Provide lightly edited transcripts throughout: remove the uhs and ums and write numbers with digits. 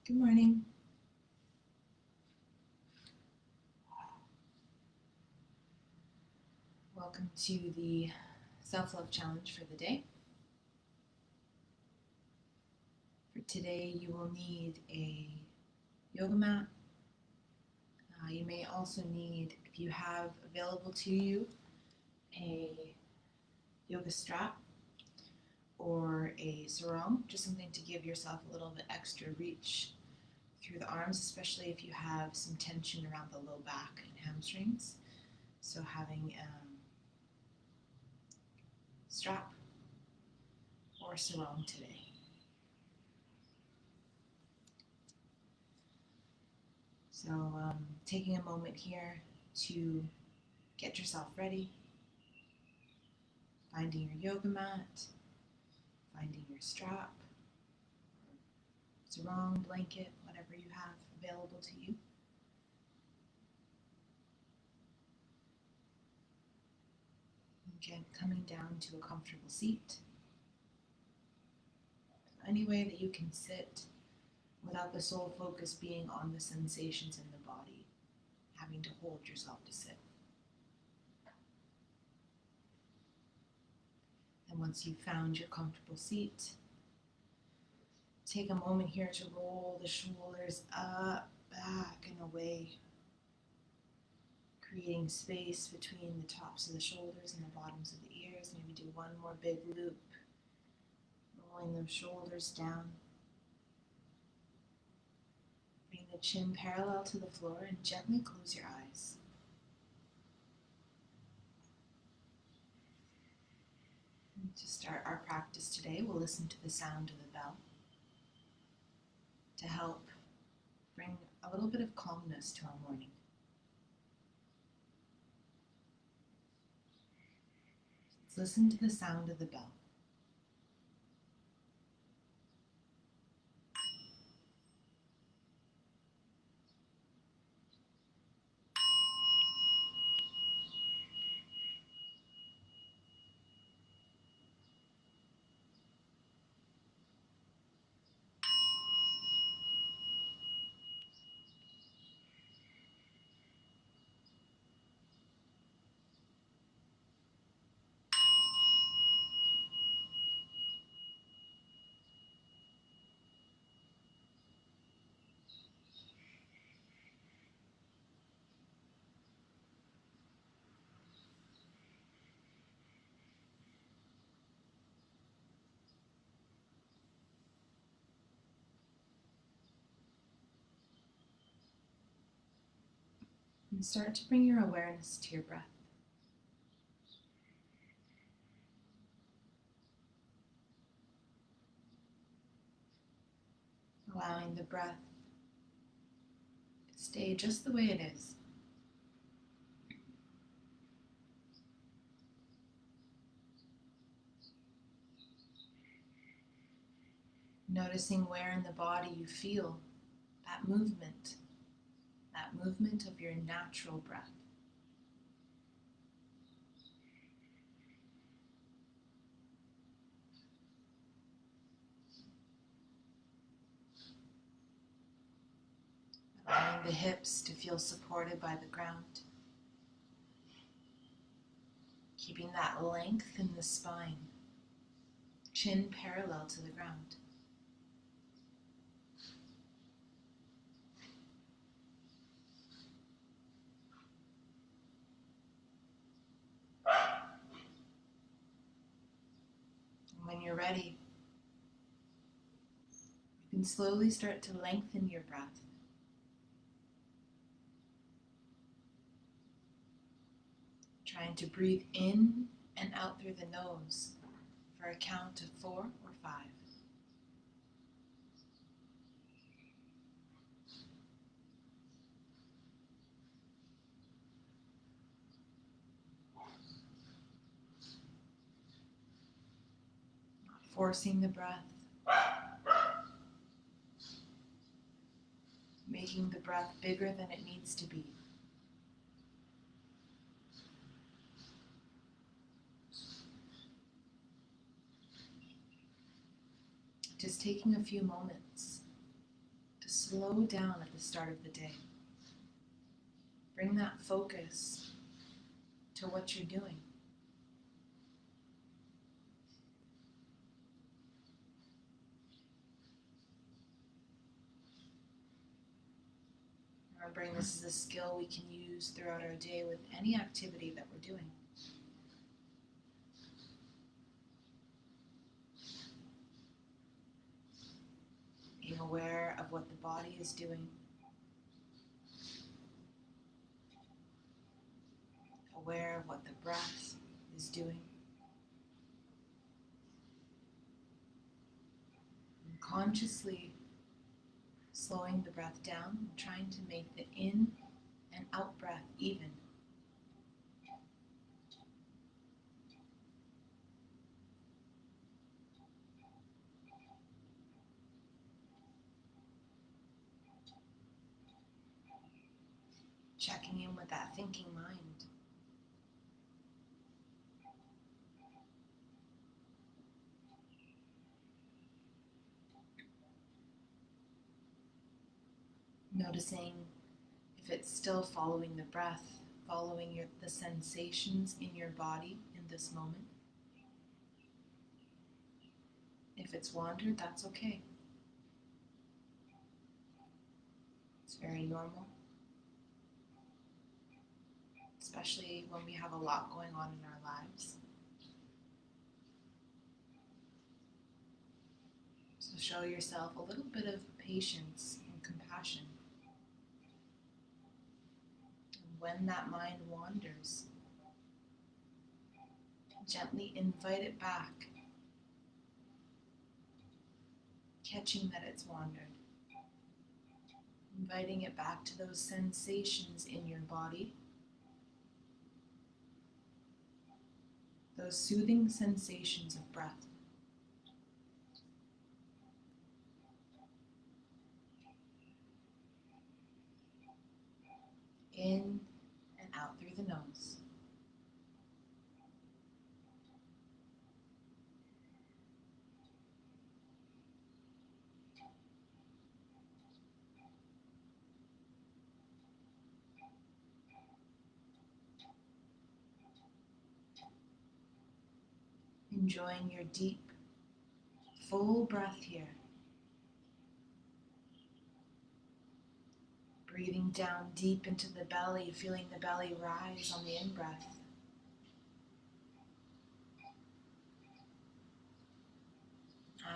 Good morning. Welcome to the self-love challenge for the day. For today, you will need a yoga mat. You may also need, if you have available to you, a yoga strap or a sarong, just something to give yourself a little bit extra reach through the arms, especially if you have some tension around the low back and hamstrings. So having strap or sarong today. So taking a moment here to get yourself ready, finding your yoga mat, finding your strap, sarong, blanket, whatever you have available to you. Again, coming down to a comfortable seat. Any way that you can sit without the sole focus being on the sensations in the body, having to hold yourself to sit. And once you've found your comfortable seat, take a moment here to roll the shoulders up, back, and away, creating space between the tops of the shoulders and the bottoms of the ears. Maybe do one more big loop, rolling those shoulders down. Bring the chin parallel to the floor and gently close your eyes. And to start our practice today, we'll listen to the sound of the bell to help bring a little bit of calmness to our morning. Let's listen to the sound of the bell. And start to bring your awareness to your breath. Allowing the breath to stay just the way it is. Noticing where in the body you feel that movement of your natural breath. Allowing the hips to feel supported by the ground. Keeping that length in the spine, chin parallel to the ground. And when you're ready, you can slowly start to lengthen your breath. Trying to breathe in and out through the nose for a count of 4 or 5. Not forcing the breath. Making the breath bigger than it needs to be. Just taking a few moments to slow down at the start of the day. Bring that focus to what you're doing. Remembering this is a skill we can use throughout our day with any activity that we're doing. Being aware of what the body is doing. Aware of what the breath is doing. And consciously slowing the breath down, trying to make the in and out breath even. Checking in with that thinking mind. Noticing if it's still following the breath, following the sensations in your body in this moment. If it's wandered, that's okay. It's very normal, especially when we have a lot going on in our lives. So show yourself a little bit of patience and compassion. And when that mind wanders, gently invite it back, catching that it's wandered. Inviting it back to those sensations in your body, those soothing sensations of breath. In and out through the nose. Enjoying your deep, full breath here. Breathing down deep into the belly, feeling the belly rise on the in-breath.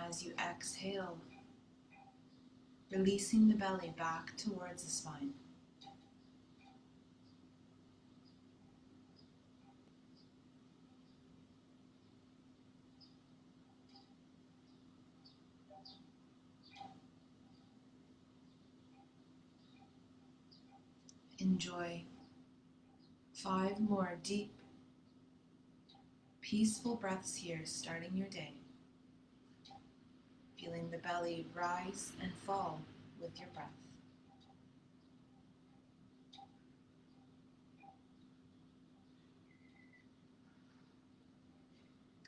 As you exhale, releasing the belly back towards the spine. Enjoy 5 more deep, peaceful breaths here, starting your day. Feeling the belly rise and fall with your breath.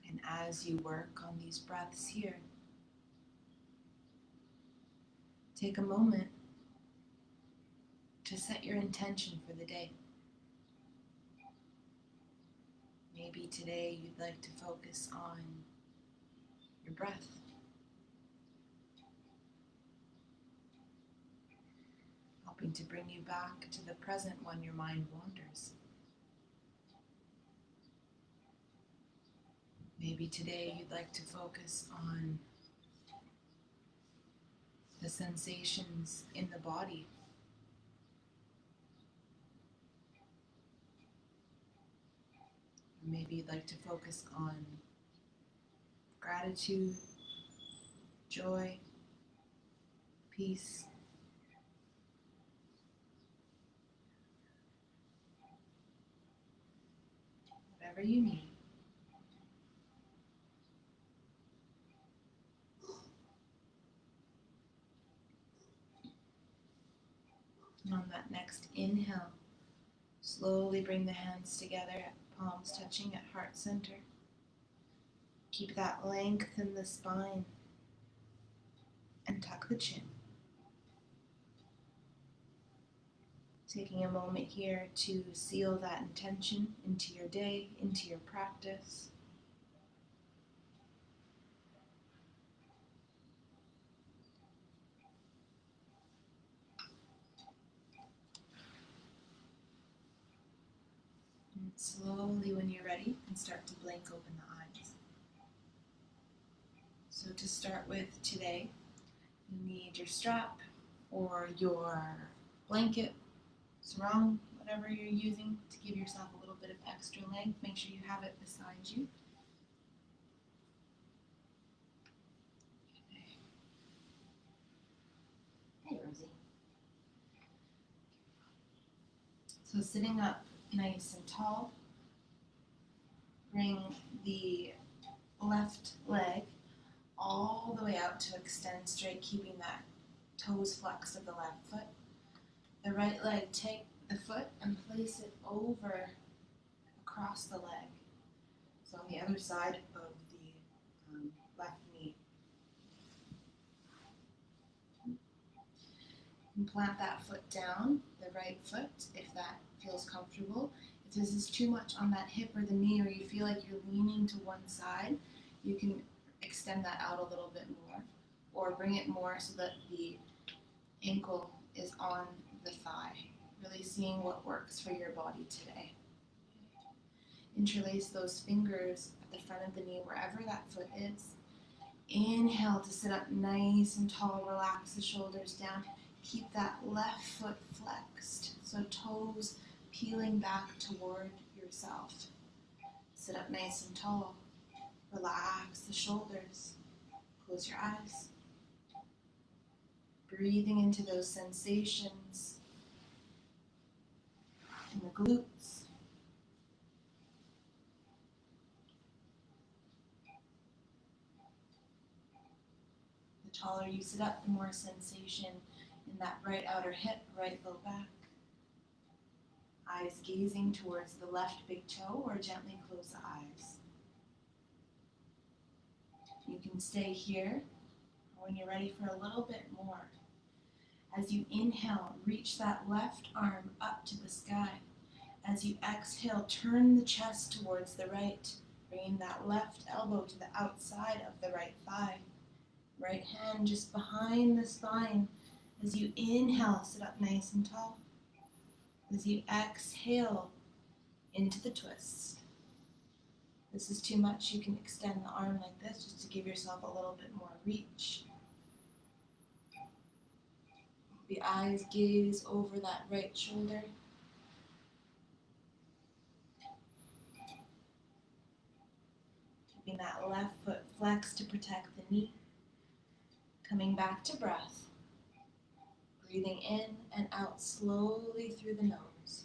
And as you work on these breaths here, take a moment to set your intention for the day. Maybe today you'd like to focus on your breath. Helping to bring you back to the present when your mind wanders. Maybe today you'd like to focus on the sensations in the body. Or maybe you'd like to focus on gratitude, joy, peace. Whatever you need. And on that next inhale, slowly bring the hands together, palms touching at heart center. Keep that length in the spine and tuck the chin. Taking a moment here to seal that intention into your day, into your practice. And slowly, when you're ready, you can start to blink open the eyes. So to start with today, you need your strap or your blanket, sarong, whatever you're using to give yourself a little bit of extra length. Make sure you have it beside you. Hey, Rosie. So sitting up nice and tall, bring the left leg all the way out to extend straight, keeping that toes flexed of the left foot. The right leg, take the foot and place it over across the leg. So on the other side of the left knee. And plant that foot down, the right foot, if that feels comfortable. If this is too much on that hip or the knee, or you feel like you're leaning to one side, you can extend that out a little bit more, or bring it more so that the ankle is on the thigh. Really seeing what works for your body today. Interlace those fingers at the front of the knee, wherever that foot is. Inhale to sit up nice and tall, relax the shoulders down. Keep that left foot flexed, so toes peeling back toward yourself. Sit up nice and tall. Relax the shoulders. Close your eyes. Breathing into those sensations in the glutes. The taller you sit up, the more sensation in that right outer hip, right low back. Eyes gazing towards the left big toe, or gently close the eyes. You can stay here when you're ready for a little bit more. As you inhale, reach that left arm up to the sky. As you exhale, turn the chest towards the right, bringing that left elbow to the outside of the right thigh. Right hand just behind the spine. As you inhale, sit up nice and tall. As you exhale, into the twist. If this is too much, you can extend the arm like this just to give yourself a little bit more reach. The eyes gaze over that right shoulder. Keeping that left foot flexed to protect the knee. Coming back to breath. Breathing in and out slowly through the nose.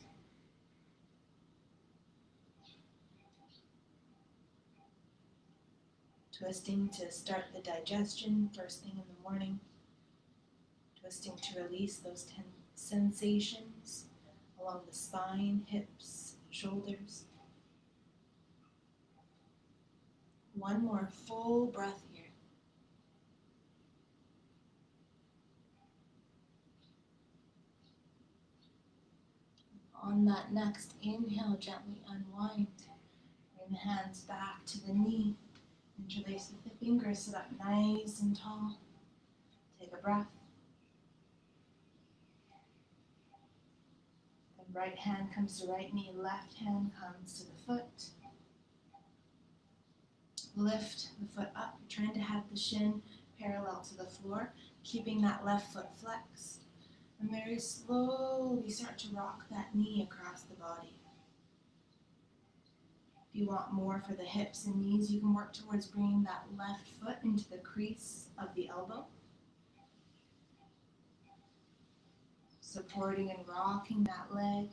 Twisting to start the digestion first thing in the morning. Twisting to release those sensations along the spine, hips, shoulders. One more full breath here. On that next inhale, gently unwind. Bring the hands back to the knee. Interlace with the fingers, sit up nice and tall. Take a breath. Then right hand comes to right knee, left hand comes to the foot. Lift the foot up. You're trying to have the shin parallel to the floor, keeping that left foot flexed. And very slowly start to rock that knee across the body. If you want more for the hips and knees, you can work towards bringing that left foot into the crease of the elbow. Supporting and rocking that leg.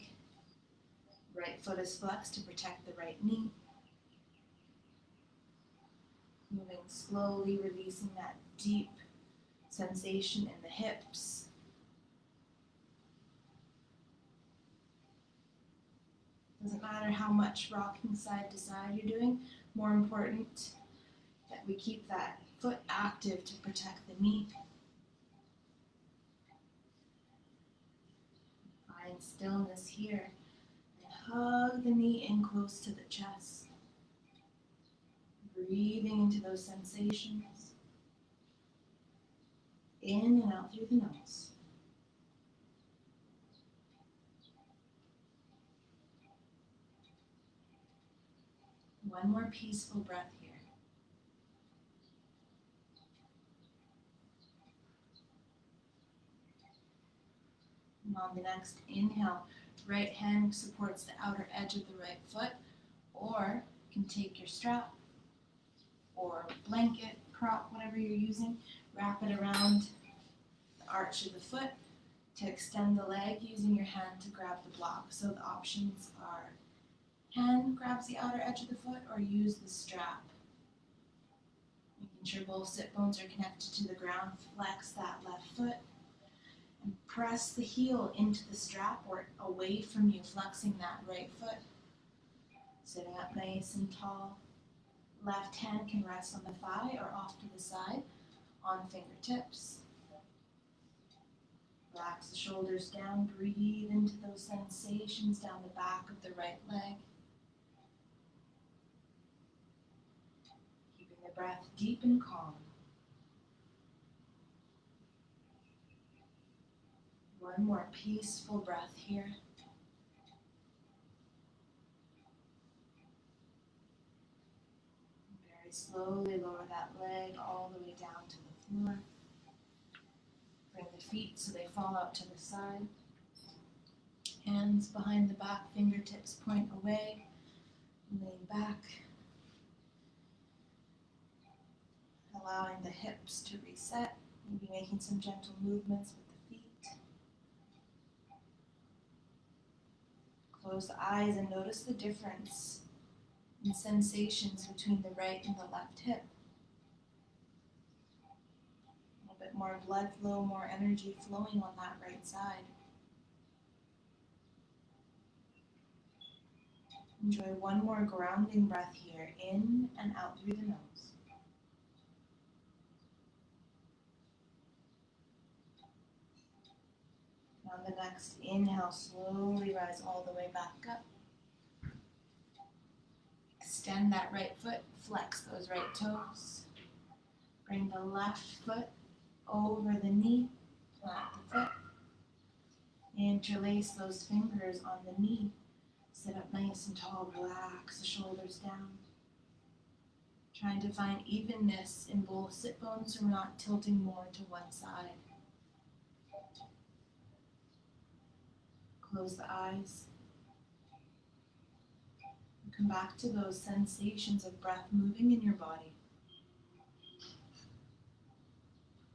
Right foot is flexed to protect the right knee. Moving slowly, releasing that deep sensation in the hips. Doesn't matter how much rocking side to side you're doing. More important that we keep that foot active to protect the knee. Find stillness here. And hug the knee in close to the chest. Breathing into those sensations. In and out through the nose. One more peaceful breath here. And on the next inhale, right hand supports the outer edge of the right foot, or you can take your strap or blanket, prop, whatever you're using, wrap it around the arch of the foot to extend the leg using your hand to grab the block. So the options are hand grabs the outer edge of the foot or use the strap. Making sure both sit bones are connected to the ground, flex that left foot and press the heel into the strap or away from you, flexing that right foot. Sitting up nice and tall. Left hand can rest on the thigh or off to the side on fingertips. Relax the shoulders down, breathe into those sensations down the back of the right leg. Keeping the breath deep and calm. One more peaceful breath here. Very slowly lower that leg all the way down to the floor. Bring the feet so they fall out to the side. Hands behind the back, fingertips point away. Lean back. Allowing the hips to reset. Maybe making some gentle movements with the feet. Close the eyes and notice the difference in sensations between the right and the left hip. A little bit more blood flow, more energy flowing on that right side. Enjoy one more grounding breath here, in and out through the nose. On the next inhale, slowly rise all the way back up. Extend that right foot, flex those right toes. Bring the left foot over the knee, plant the foot. Interlace those fingers on the knee. Sit up nice and tall, relax the shoulders down. Trying to find evenness in both sit bones so we're not tilting more to one side. Close the eyes. Come back to those sensations of breath moving in your body.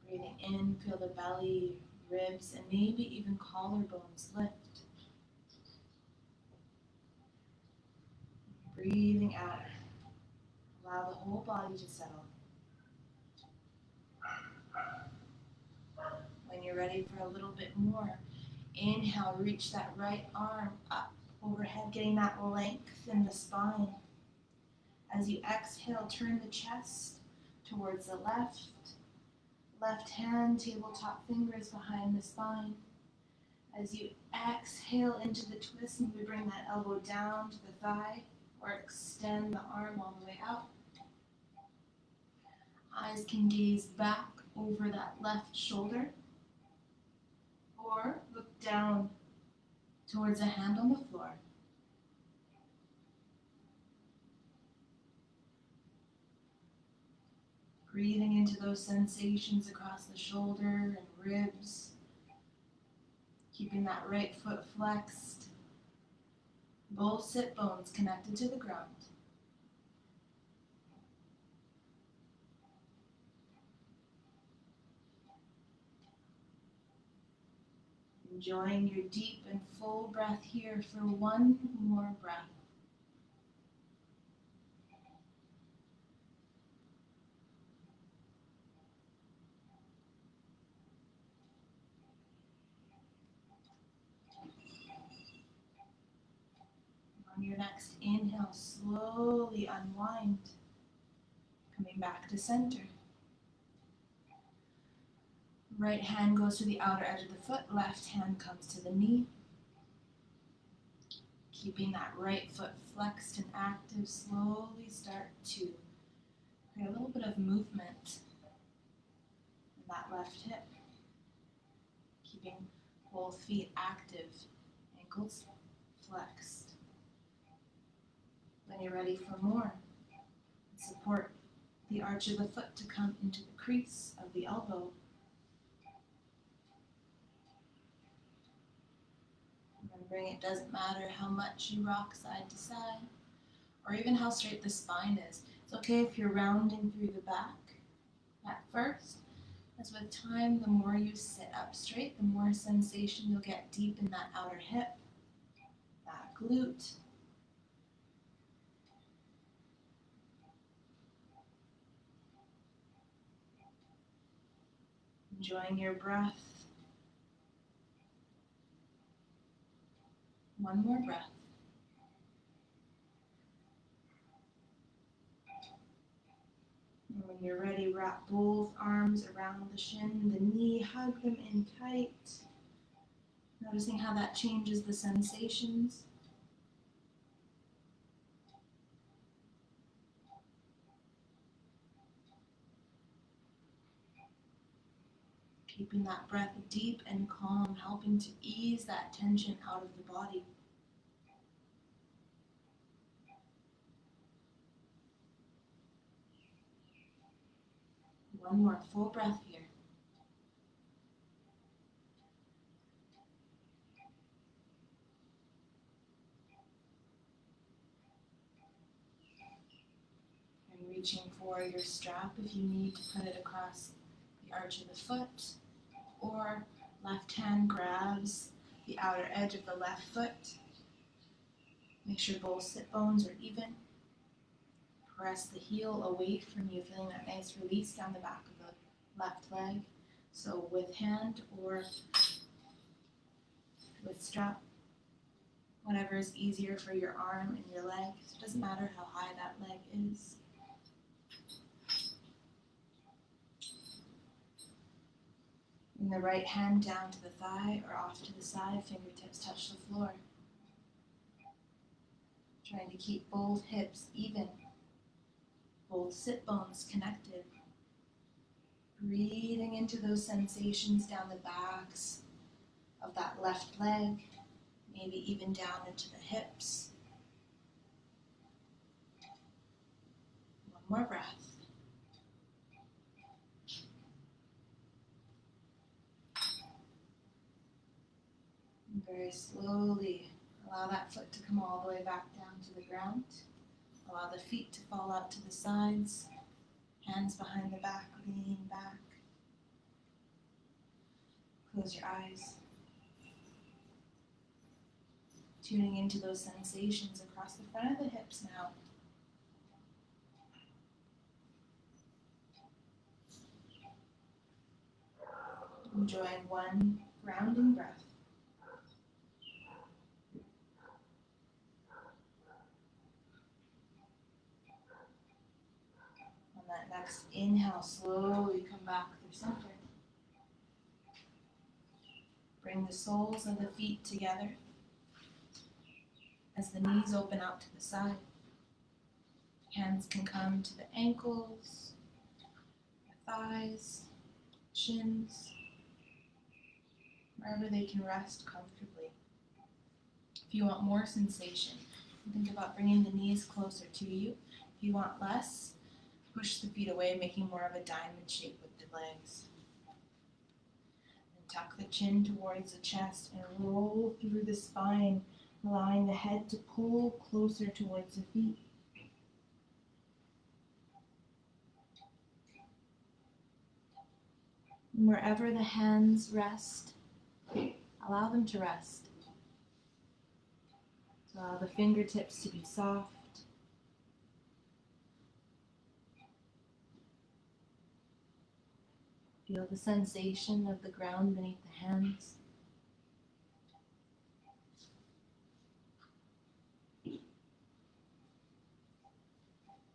Breathing in, feel the belly, ribs, and maybe even collarbones lift. Breathing out. Allow the whole body to settle. When you're ready for a little bit more, inhale, reach that right arm up overhead, getting that length in the spine. As you exhale, turn the chest towards the left. Left hand, tabletop fingers behind the spine. As you exhale into the twist, maybe bring that elbow down to the thigh or extend the arm all the way out. Eyes can gaze back over that left shoulder or look down towards a hand on the floor. Breathing into those sensations across the shoulder and ribs. Keeping that right foot flexed. Both sit bones connected to the ground. Enjoying your deep and full breath here for one more breath. On your next inhale, slowly unwind, coming back to center. Right hand goes to the outer edge of the foot, left hand comes to the knee. Keeping that right foot flexed and active, slowly start to create a little bit of movement in that left hip. Keeping both feet active, ankles flexed. When you're ready for more, support the arch of the foot to come into the crease of the elbow. Remembering it doesn't matter how much you rock side to side, or even how straight the spine is. It's okay if you're rounding through the back at first, as with time, the more you sit up straight, the more sensation you'll get deep in that outer hip, that glute. Enjoying your breath. One more breath. And when you're ready, wrap both arms around the shin, the knee, hug them in tight. Noticing how that changes the sensations. Keeping that breath deep and calm, helping to ease that tension out of the body. One more full breath here. And reaching for your strap if you need to put it across the arch of the foot, or left hand grabs the outer edge of the left foot. Make sure both sit bones are even. Press the heel away from you, feeling that nice release down the back of the left leg. So with hand or with strap, whatever is easier for your arm and your leg. So it doesn't matter how high that leg is. Bring the right hand down to the thigh or off to the side, fingertips touch the floor. Trying to keep both hips even, both sit bones connected. Breathing into those sensations down the backs of that left leg, maybe even down into the hips. One more breath. And very slowly allow that foot to come all the way back down to the ground. Allow the feet to fall out to the sides, hands behind the back, leaning back. Close your eyes. Tuning into those sensations across the front of the hips now. Enjoying one grounding breath. On that next inhale, slowly come back through center. Bring the soles of the feet together as the knees open out to the side. Hands can come to the ankles, the thighs, shins, wherever they can rest comfortably. If you want more sensation, think about bringing the knees closer to you. If you want less, push the feet away, making more of a diamond shape with the legs. And tuck the chin towards the chest and roll through the spine, allowing the head to pull closer towards the feet. And wherever the hands rest, allow them to rest. So allow the fingertips to be soft. Feel the sensation of the ground beneath the hands.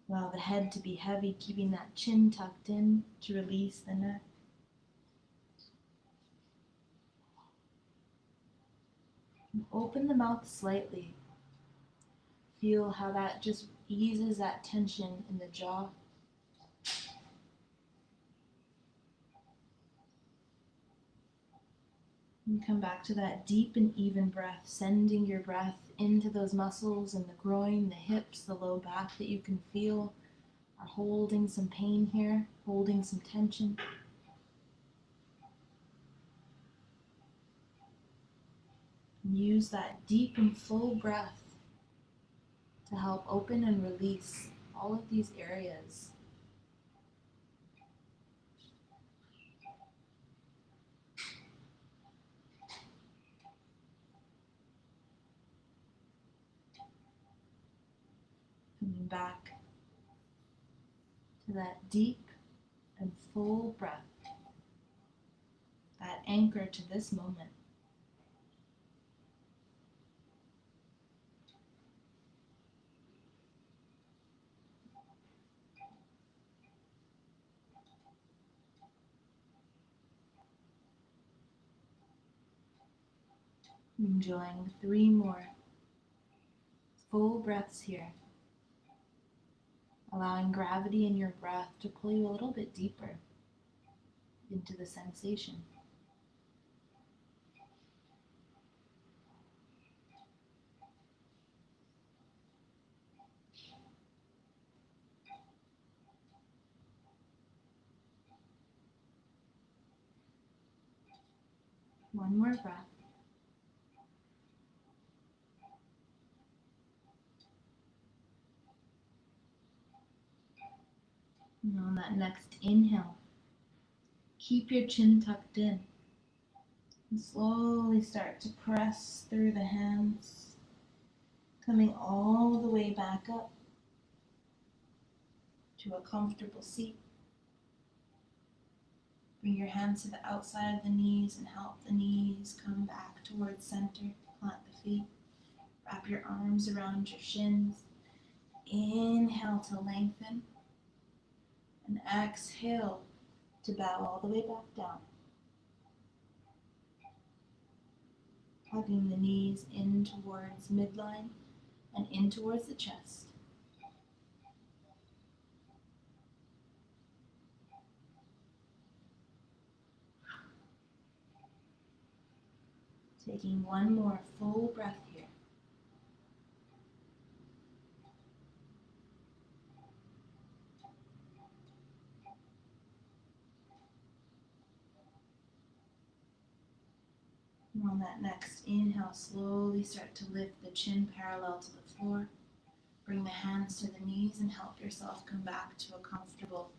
Allow the head to be heavy, keeping that chin tucked in to release the neck. And open the mouth slightly, Feel how that just eases that tension in the jaw. And come back to that deep and even breath, sending your breath into those muscles in the groin, the hips, the low back that you can feel are holding some pain here, holding some tension. And use that deep and full breath to help open and release all of these areas. Coming back to that deep and full breath, that anchor to this moment. Enjoying 3 more full breaths here. Allowing gravity in your breath to pull you a little bit deeper into the sensation. One more breath. And on that next inhale, keep your chin tucked in. And slowly start to press through the hands, coming all the way back up to a comfortable seat. Bring your hands to the outside of the knees and help the knees come back towards center. Plant the feet. Wrap your arms around your shins. Inhale to lengthen. And exhale to bow all the way back down. Hugging the knees in towards midline and in towards the chest. Taking one more full breath here. And on that next inhale, slowly start to lift the chin parallel to the floor. Bring the hands to the knees and help yourself come back to a comfortable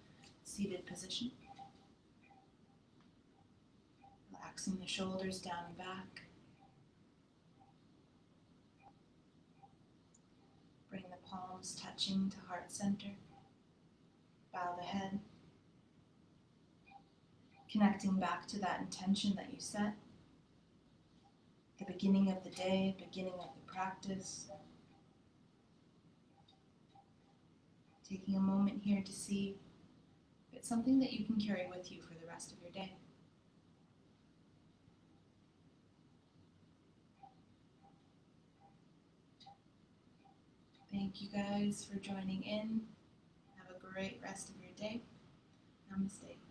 seated position. Relaxing the shoulders down and back. Bring the palms touching to heart center. Bow the head. Connecting back to that intention that you set. The beginning of the day, beginning of the practice. Taking a moment here to see if it's something that you can carry with you for the rest of your day. Thank you guys for joining in. Have a great rest of your day. Namaste.